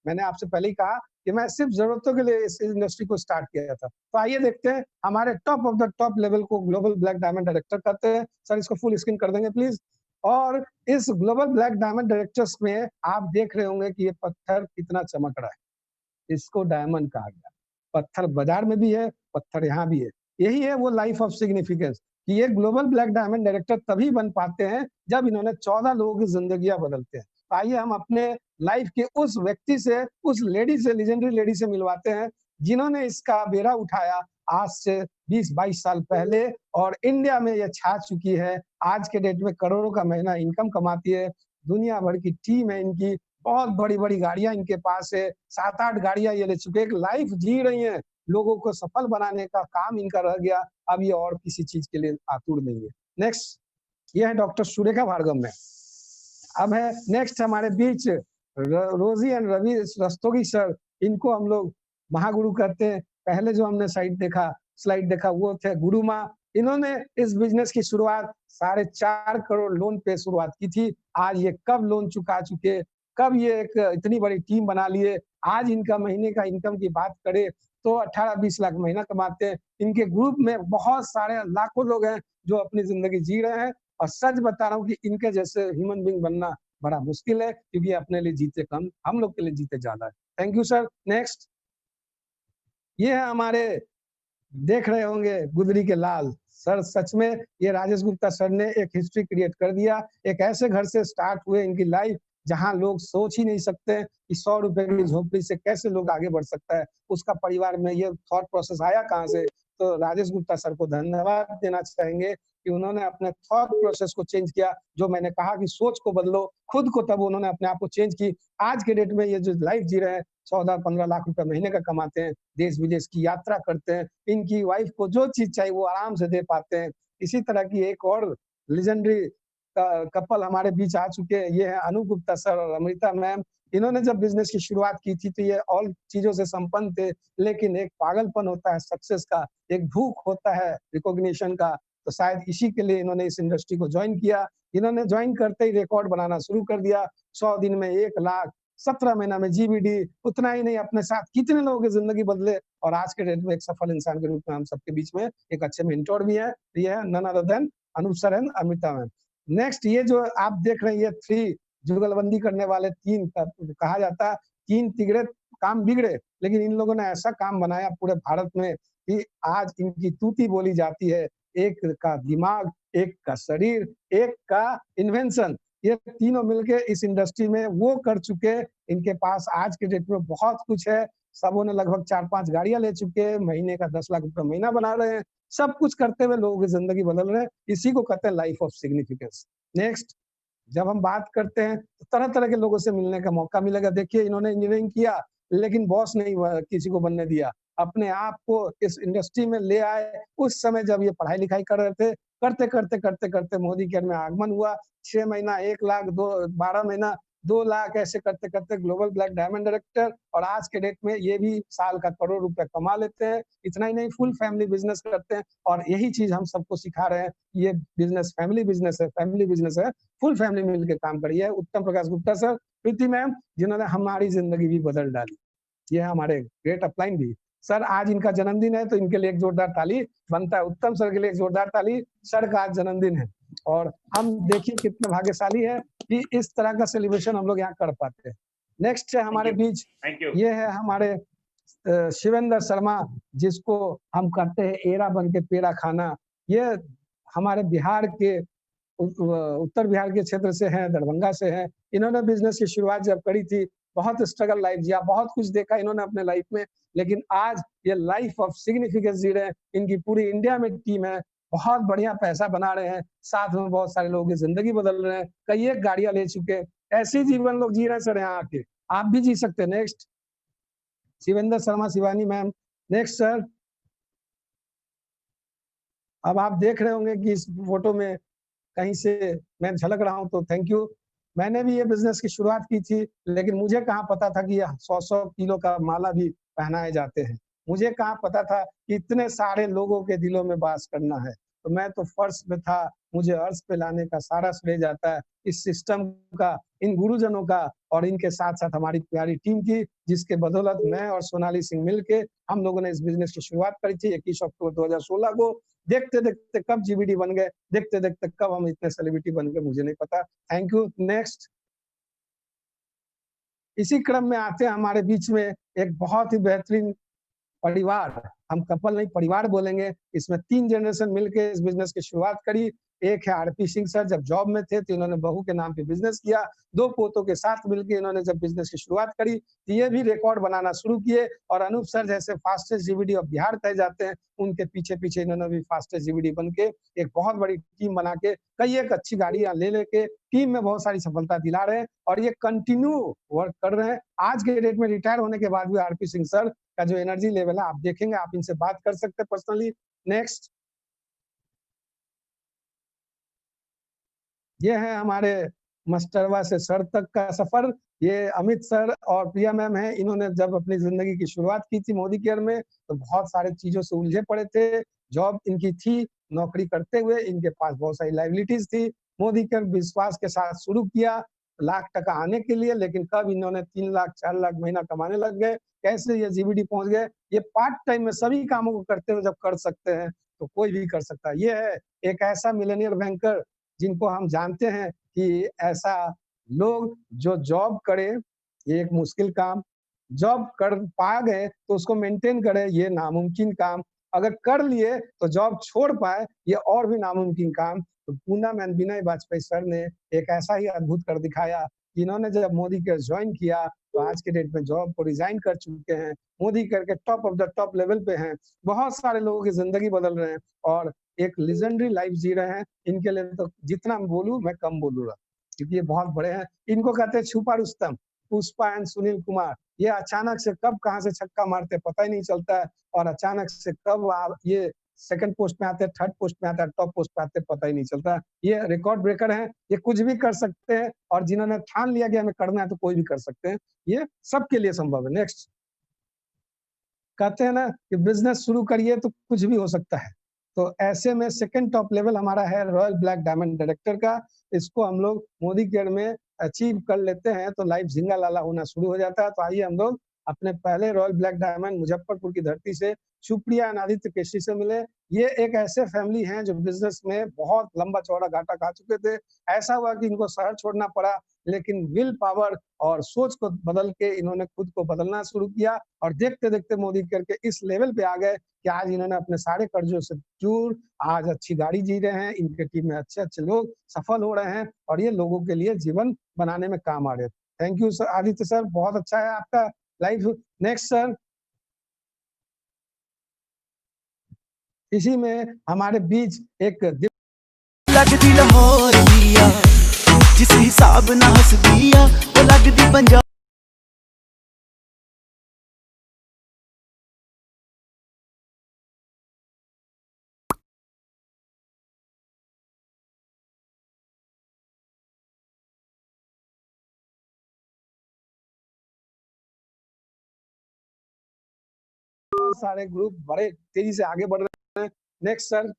मैंने आपसे पहले ही कहा कि मैं सिर्फ ज़रूरतों के लिए इस इंडस्ट्री को स्टार्ट किया था। तो आइए देखते हैं हमारे top of the top level को ग्लोबल ब्लैक डायमंड डायरेक्टर कहते हैं। सर इसको फुल स्क्रीन कर देंगे प्लीज़। और इस ग्लोबल ब्लैक डायमंड डायरेक्टर्स में आप देख रहे होंगे कि ये पत्थर कितना चमक रहा है। इसको डायमंड कहा गया। पत्थर बाजार में भी है, पत्थर यहाँ भी है। यही है वो लाइफ ऑफ सिग्निफिकेंस कि ये ग्लोबल ब्लैक डायमंड डायरेक्टर तभी बन पाते हैं जब इन्होंने 14 लोगों की जिंदगियां बदलते हैं। तो आइए हम अपने लाइफ के उस व्यक्ति से, उस लेडी से, लेजेंडरी लेडी से मिलवाते हैं जिन्होंने इसका बेड़ा उठाया आज से 20-22 साल पहले और इंडिया में ये छा चुकी है। आज के डेट में करोड़ों का महीना इनकम कमाती है। दुनिया भर की टीम है इनकी, बहुत बड़ी-बड़ी गाड़ियां इनके पास है, 7-8 गाड़ियां ये ले चुके हैं, एक लाइफ जी रही हैं। लोगों को सफल बनाने का काम इनका रह गया, अब ये और किसी चीज के लिए आतुर नहीं है। नेक्स्ट, ये है डॉक्टर सुरेखा भार्गव में। अब है नेक्स्ट हमारे बीच रोजी एंड रवि रस्तोगी सर, इनको हम लोग महागुरु कहते हैं। पहले जो हमने स्लाइड देखा वो थे गुरु माँ। इन्होंने इस बिजनेस की शुरुआत 4.5 करोड़ लोन पे शुरुआत की थी। आज ये कब लोन चुका चुके, कब ये एक इतनी बड़ी टीम बना लिए। आज इनका महीने का इनकम की बात करें तो 18-20 लाख महीना कमाते हैं। इनके ग्रुप में बहुत सारे लाखों लोग हैं जो अपनी जिंदगी जी रहे हैं और सच बता रहा हूँ कि इनके जैसे ह्यूमन बीइंग बनना बड़ा मुश्किल है क्योंकि अपने लिए जीते कम, हम लोग के लिए जीते ज्यादा है। Thank you sir. नेक्स्ट, ये है हमारे देख रहे होंगे गुदरी के लाल सर। सच में ये राजेश गुप्ता सर ने एक हिस्ट्री क्रिएट कर दिया। एक ऐसे घर से स्टार्ट हुए इनकी लाइफ जहां लोग सोच ही नहीं सकते कि 100 रुपए की झोपड़ी से कैसे लोग आगे बढ़ सकता है। उसका परिवार में ये थॉट प्रोसेस आया कहाँ से, तो राजेश गुप्ता सर को धन्यवाद देना चाहेंगे कि उन्होंने अपने थॉट प्रोसेस को चेंज किया। जो मैंने कहा कि सोच को बदलो खुद को, तब उन्होंने अपने आप को चेंज की। आज के डेट में ये जो लाइफ जी रहे हैं, 14-15 लाख रुपए महीने का कमाते हैं, देश विदेश की यात्रा करते हैं, इनकी वाइफ को जो चीज चाहिए वो आराम से दे पाते हैं। इसी तरह की एक और लेजेंडरी कपल हमारे बीच आ चुके हैं। ये है अनु गुप्ता सर और अमृता मैम। इन्होंने जब बिजनेस की शुरुआत की थी तो ये ऑल चीजों से संपन्न थे, लेकिन एक पागलपन होता है सक्सेस का, एक भूख होता है रिकॉग्निशन का। तो शायद इसी के लिए इन्होंने इस इंडस्ट्री को ज्वाइन किया। इन्होंने ज्वाइन करते ही रिकॉर्ड बनाना शुरू कर दिया। 100 दिन में 1 लाख, 17 महीना में जीबीडी। उतना ही नहीं, अपने साथ कितने लोगों की जिंदगी बदले और आज के डेट में एक सफल इंसान के रूप में हम सबके बीच में एक अच्छे मेंटोर भी है। ये है none other than Anup sir and Amrita ma'am. Next, ये जो आप देख रहे हैं ये 3 जुगलबंदी करने वाले 3 कहा जाता है 3 तिगड़े काम बिगड़े, लेकिन इन लोगों ने ऐसा काम बनाया पूरे भारत में कि आज इनकी तूती बोली जाती है। एक का दिमाग, एक का शरीर, एक का इन्वेंशन, ये तीनों मिलके इस इंडस्ट्री में वो कर चुके। इनके पास आज के डेट में बहुत कुछ है। सबों ने लगभग 4-5 गाड़ियां ले चुके, महीने का 10 लाख रुपए महीना बना रहे हैं। सब कुछ करते हुए लोगों की जिंदगी बदल रहे हैं। इसी को कहते हैं लाइफ ऑफ सिग्निफिकेंस। नेक्स्ट, जब हम बात करते हैं तो तरह तरह के लोगों से मिलने का मौका मिलेगा। देखिए इन्होंने इंजीनियरिंग किया लेकिन बॉस नहीं किसी को बनने दिया, अपने आप को इस इंडस्ट्री में ले आए। उस समय जब ये पढ़ाई लिखाई कर रहे थे, करते करते मोदी केयर में आगमन हुआ। 6 महीना 1 लाख, 12 महीना 2 लाख, ऐसे करते करते ग्लोबल ब्लैक डायमंड डायरेक्टर। और आज के डेट में ये भी साल का करोड़ रुपए कमा लेते हैं। इतना ही नहीं, फुल फैमिली बिजनेस करते हैं और यही चीज हम सबको सिखा रहे हैं। ये बिजनेस फैमिली बिजनेस है, फैमिली बिजनेस है, फुल फैमिली मिलकर काम करिए। उत्तम प्रकाश गुप्ता सर, प्रीति मैम, जिन्होंने हमारी जिंदगी भी बदल डाली। ये हमारे ग्रेट अपलाइन भी सर। आज इनका जन्मदिन है तो इनके लिए एक जोरदार ताली बनता है। उत्तम सर के लिए एक जोरदार ताली। सर का आज जन्मदिन है और हम देखिए कितने भाग्यशाली है कि इस तरह का सेलिब्रेशन हम लोग यहाँ कर पाते हैं। नेक्स्ट है हमारे बीच, ये है हमारे शिवेंद्र शर्मा, जिसको हम कहते हैं एरा बन के पेड़ा खाना, ये हमारे बिहार के उत्तर बिहार के क्षेत्र से हैं, दरभंगा से हैं। इन्होंने बिजनेस की शुरुआत जब करी थी, बहुत स्ट्रगल लाइफ जिया, बहुत कुछ देखा इन्होंने अपने लाइफ में, लेकिन आज ये लाइफ ऑफ सिग्निफिकेंस जी रहे हैं। इनकी पूरी इंडिया में टीम है, बहुत बढ़िया पैसा बना रहे हैं, साथ में बहुत सारे लोगों की जिंदगी बदल रहे हैं, कई एक गाड़ियां ले चुके हैं। ऐसे जीवन लोग जी रहे हैं सर, यहाँ आके आप भी जी सकते हैं। Next, Shivendra Sharma Shivani ma'am. Next sir, अब आप देख रहे होंगे कि इस फोटो में कहीं से मैं झलक रहा हूं, तो थैंक यू। मैंने भी ये बिजनेस की शुरुआत की थी, लेकिन मुझे कहाँ पता था कि 100-100 किलो का माला भी पहनाए जाते हैं। मुझे कहाँ पता था कि इतने सारे लोगों के दिलों में वास करना है। तो मैं तो फर्श पे था, मुझे अर्श पे लाने का सारा श्रेय जाता है इस सिस्टम का, इन गुरुजनों का, और इनके साथ साथ हमारी प्यारी टीम की, जिसके बदौलत मैं और सोनाली सिंह मिलके हम लोगों ने इस बिजनेस की शुरुआत करी थी 21 अक्टूबर 2016 को। देखते देखते कब जीबीडी बन गए, देखते देखते कब हम इतने सेलिब्रिटी बन गए, मुझे नहीं पता। Thank you. नेक्स्ट, इसी क्रम में आते हैं हमारे बीच में एक बहुत ही बेहतरीन परिवार, हम कपल नहीं परिवार बोलेंगे। इसमें 3 जनरेशन मिलके इस बिजनेस की शुरुआत करी। एक है आरपी सिंह सर, जब जॉब में थे तो इन्होंने बहू के नाम पे बिजनेस किया। 2 पोतों के साथ मिलकर इन्होंने जब बिजनेस की शुरुआत करी तो ये भी रिकॉर्ड बनाना शुरू किए, और अनूप सर जैसे फास्टेस्ट जीबीडी ऑफ बिहार कहे जाते हैं, उनके पीछे पीछे इन्होंने भी फास्टेस्ट जीबीडी बन के एक बहुत बड़ी टीम बना के कई एक अच्छी गाड़ियां ले लेके टीम में बहुत सारी सफलता दिला रहे हैं, और ये कंटिन्यू वर्क कर रहे हैं। आज के डेट में रिटायर होने के बाद भी आरपी सिंह सर का जो एनर्जी लेवल है आप देखेंगे, आप इनसे बात कर सकते हैं पर्सनली। नेक्स्ट, ये है हमारे मस्टरवा से सर तक का सफर। ये अमित सर और प्रिया मैम है। इन्होंने जब अपनी जिंदगी की शुरुआत की थी मोदी केयर में, तो बहुत सारे चीजों से उलझे पड़े थे। जॉब इनकी थी, नौकरी करते हुए इनके पास बहुत सारी लाइबिलिटीज थी। मोदी केयर विश्वास के साथ शुरू किया लाख टका आने के लिए, लेकिन कब इन्होंने 3 लाख 4 लाख महीना कमाने लग गए, कैसे ये जीबीडी पहुंच गए। ये पार्ट टाइम में सभी कामों को करते हुए जब कर सकते हैं तो कोई भी कर सकता है। ये है एक ऐसा मिलेनियर बैंकर जिनको हम जानते हैं कि ऐसा लोग जो जॉब करे, ये एक मुश्किल काम, जॉब कर पा गए तो उसको मेंटेन करे, ये नामुमकिन काम, अगर कर लिए तो जॉब छोड़ पाए, ये और भी नामुमकिन काम। तो Poonam and Vinay Vajpayee sir ने एक ऐसा ही अद्भुत कर दिखाया कि इन्होंने जब मोदी केयर ज्वाइन किया तो आज के डेट में जॉब को रिजाइन कर चुके हैं, मोदी केयर के top of the top level पे हैं, बहुत सारे लोगों की जिंदगी बदल रहे हैं और एक लेजेंडरी लाइफ जी रहे हैं। इनके लिए तो जितना बोलूं मैं कम बोलूंगा, क्योंकि ये बहुत बड़े हैं। इनको कहते हैं छुपा रुस्तम, पुष्पा एंड सुनील कुमार। ये अचानक से कब कहां से छक्का मारते पता ही नहीं चलता है, और अचानक से कब ये सेकंड पोस्ट में आते हैं, थर्ड पोस्ट में आते हैं, टॉप पोस्ट पे आते हैं, पता ही नहीं चलता। ये रिकॉर्ड ब्रेकर हैं, ये कुछ भी कर सकते हैं, और जिन्होंने ठान लिया कि हमें करना है तो कोई भी कर सकते हैं, ये सबके लिए संभव है। नेक्स्ट, कहते हैं ना कि बिजनेस शुरू करिए तो कुछ भी हो सकता है, तो ऐसे में सेकंड टॉप लेवल हमारा है रॉयल ब्लैक डायमंड डायरेक्टर का। इसको हम लोग मोदी केयर में अचीव कर लेते हैं तो लाइफ झिंगा लाला होना शुरू हो जाता है। तो आइए हम लोग अपने पहले रॉयल ब्लैक डायमंड मुजफ्फरपुर की धरती से सुप्रिया एंड आदित्य केशरी से मिले। ये एक ऐसे फैमिली हैं जो बिजनेस में बहुत लंबा चौड़ा घाटा खा चुके थे। ऐसा हुआ कि इनको शहर छोड़ना पड़ा, लेकिन विल पावर और सोच को बदल के इन्होंने खुद को बदलना शुरू किया, और देखते देखते मोदी केयर के इस लेवल पे आ गए कि आज इन्होंने अपने सारे कर्जों से दूर आज अच्छी गाड़ी जी रहे हैं। इनके टीम में अच्छे अच्छे लोग सफल हो रहे हैं, और ये लोगों के लिए जीवन बनाने में काम आ रहे हैं। Thank you sir Aditya sir, बहुत अच्छा है आपका लाइफ। नेक्स्ट सर, इसी में हमारे बीच एक लगदी लाहौर दिया जिस हिसाब ना हस दिया वो लगदी पंजाब। सारे ग्रुप बड़े तेजी से आगे बढ़ रहे हैं। नेक्स्ट सर,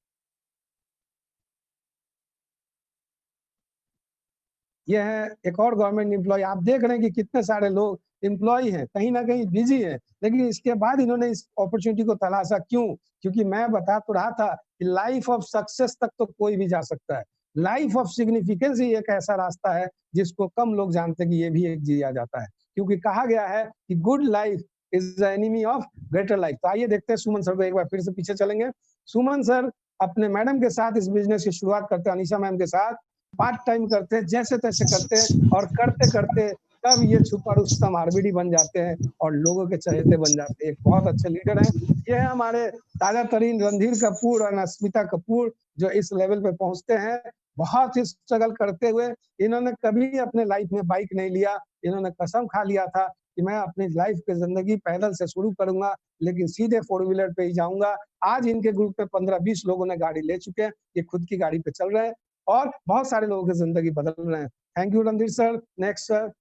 ये है एक और गवर्नमेंट एम्प्लॉय। आप देख रहे हैं कि कितने सारे लोग एम्प्लॉय हैं, कहीं ना कहीं बिजी हैं, लेकिन इसके बाद इन्होंने इस अपॉर्चुनिटी को तलाशा। क्यों? क्योंकि मैं बता तो रहा था कि लाइफ ऑफ सक्सेस तक तो कोई भी जा सकता है, लाइफ ऑफ सिग्निफिकेंस ही एक ऐसा रास्ता है जिसको कम लोग जानते हैं कि ये भी एक जिया जाता है। क्योंकि कहा गया है कि good life is the enemy of greater life. तो आइए देखते हैं सुमन सर को, एक बार फिर से पीछे चलेंगे। सुमन सर अपने मैडम के साथ इस बिजनेस की शुरुआत करते हैं, अनीशा मैम के साथ, पार्ट टाइम करते हैं, जैसे तैसे करते हैं, और करते करते तब ये छुपा रुस्तम आरबीडी बन जाते हैं और लोगों के चहेते बन जाते हैं। एक बहुत अच्छे लीडर हैं। ये है हमारे ताजा तरीन रणधीर कपूर और अस्मिता कपूर, जो इस लेवल पे पहुंचते हैं बहुत ही स्ट्रगल करते हुए। इन्होंने कभी अपने लाइफ में बाइक नहीं लिया। इन्होंने कसम खा लिया था कि मैं अपनी लाइफ की जिंदगी पैदल से शुरू करूंगा, लेकिन सीधे 4 व्हीलर पे ही जाऊंगा। आज इनके ग्रुप पे 15-20 लोगों ने गाड़ी ले चुके हैं, ये खुद की गाड़ी पे चल रहे हैं और बहुत सारे लोगों की जिंदगी बदल रहे हैं। Thank you Randhir sir. Next sir.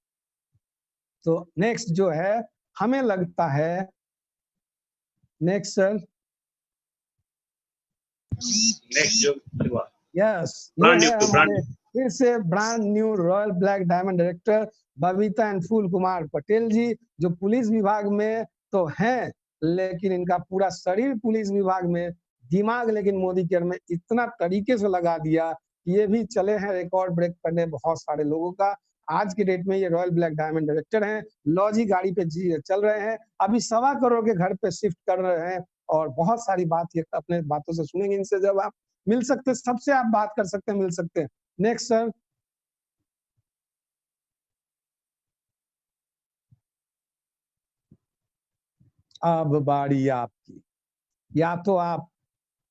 तो नेक्स्ट जो है, हमें लगता है, नेक्स्ट सर, नेक्स्ट जो यस, ब्रांड ये न्यू है हमारे फिर से brand new royal black diamond director Babita and Phool Kumar Patel ji, जो पुलिस विभाग में तो हैं, लेकिन इनका पूरा शरीर पुलिस विभाग में, दिमाग लेकिन मोदी केयर में इतना तरीके से लगा दिया कि ये भी चले हैं रिकॉर्ड ब्रेक करने बहुत सारे लोगों का। आज के डेट में ये रॉयल ब्लैक डायमंड डायरेक्टर हैं, लॉजी गाड़ी पे चल रहे हैं, अभी 1.25 करोड़ के घर पे शिफ्ट कर रहे हैं और बहुत सारी बात ये अपने बातों से सुनेंगे इनसे। जब आप मिल सकते, सबसे आप बात कर सकते हैं, मिल सकते हैं। Next sir. अब बारी आपकी, या तो आप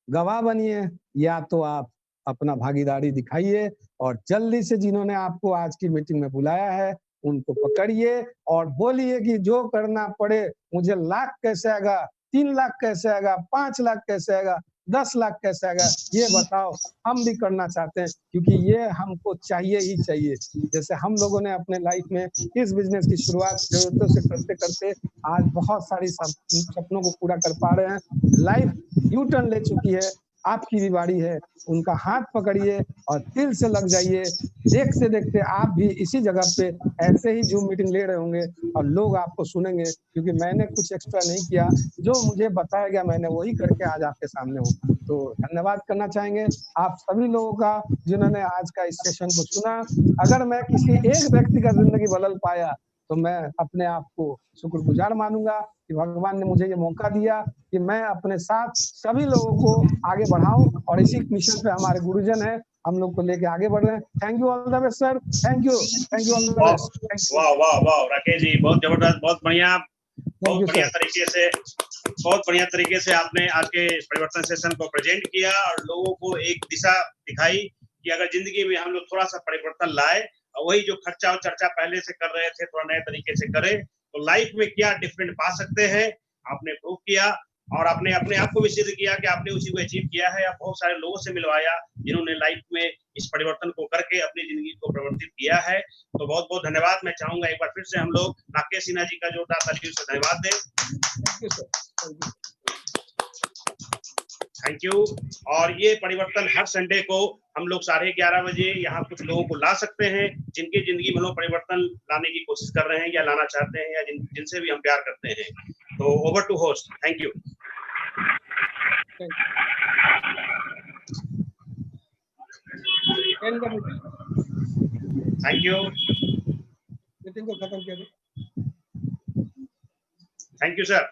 गवाह बनिए या तो आप अपना भागीदारी दिखाइए और जल्दी से जिन्होंने आपको आज की मीटिंग में बुलाया है उनको पकड़िए और बोलिए कि जो करना पड़े, मुझे लाख कैसे आएगा, 3 लाख कैसे आएगा, 5 लाख कैसे आएगा, 10 लाख कैसे आएगा, ये बताओ, हम भी करना चाहते हैं, क्योंकि ये हमको चाहिए ही चाहिए। जैसे हम लोगों ने अपने लाइफ में इस बिजनेस की शुरुआत जरूरतों से करते करते आज बहुत सारी सपनों को पूरा कर पा रहे हैं। लाइफ यू टर्न ले चुकी है, आपकी भी बारी है, उनका हाथ पकड़िए और दिल से लग जाइए। देखते देखते आप भी इसी जगह पे ऐसे ही जूम मीटिंग ले रहे होंगे और लोग आपको सुनेंगे, क्योंकि मैंने कुछ एक्स्ट्रा नहीं किया, जो मुझे बताया गया मैंने वही करके आज आपके सामने हूँ। तो धन्यवाद करना चाहेंगे आप सभी लोगों का जिन्होंने आज का इस सेशन को सुना। अगर मैं किसी एक व्यक्ति का जिंदगी बदल पाया तो मैं अपने आप को शुक्रगुजार मानूंगा कि भगवान ने मुझे ये मौका दिया कि मैं अपने साथ सभी लोगों को आगे बढ़ाऊं, और इसी मिशन पे हमारे गुरुजन हैं, हम लोग को लेके आगे बढ़ रहे हैं। Thank you all the best sir. Thank you all the best. वाह वाह वाह राकेश जी, बहुत जबरदस्त, बहुत बढ़िया, बहुत बढ़िया तरीके से आपने आज के परिवर्तन सेशन को प्रेजेंट किया और लोगों को एक दिशा दिखाई कि अगर जिंदगी में हम लोग थोड़ा सा परिवर्तन लाए और वही जो खर्चा और चर्चा पहले से कर रहे थे थोड़ा नए तरीके से करें तो लाइफ में क्या डिफरेंट पा सकते हैं। आपने प्रूव किया और आपने अपने आप को भी सिद्ध किया कि आपने उसी को अचीव किया है। आप बहुत सारे लोगों से मिलवाया जिन्होंने लाइफ में इस परिवर्तन को करके अपनी जिंदगी को परिवर्तित किया है। तो बहुत बहुत धन्यवाद। मैं चाहूंगा एक बार फिर से हम लोग राकेश सिन्हा जी का जोरदार तालियों से धन्यवाद दें। Thank you. और ये परिवर्तन हर संडे को हम लोग 11:30 बजे यहाँ कुछ लोगों को ला सकते हैं जिनकी जिंदगी में लोग परिवर्तन लाने की कोशिश कर रहे हैं या लाना चाहते हैं या जिनसे भी हम प्यार करते हैं। तो over to host. Thank you. Thank you. Meeting को खत्म किया। Thank you sir.